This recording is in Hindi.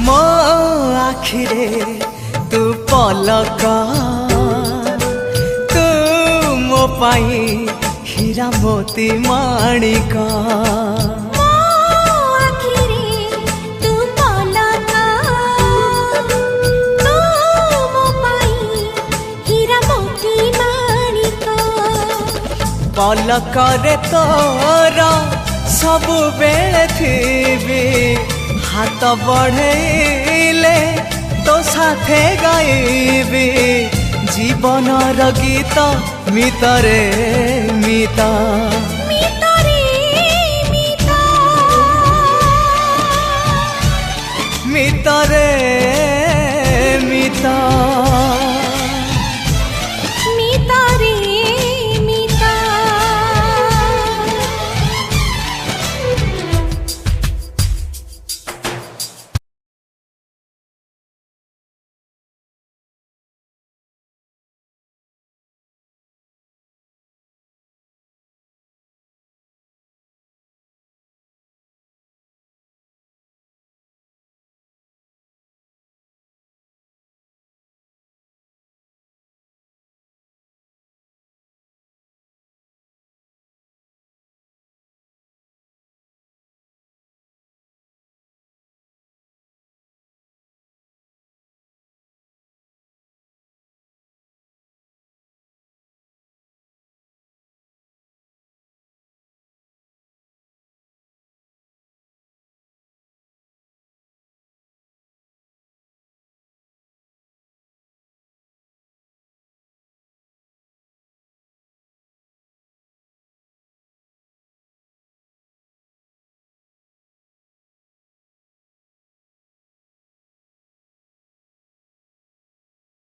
मो आखिरे तू पलक तू मो पाई हीरा मोती माणिक पलकरे तोर सबु बेले थी हाथ बढ़ेले तो साथे गाइबी जीवनर गीत मितरे मिता मितरे मिता।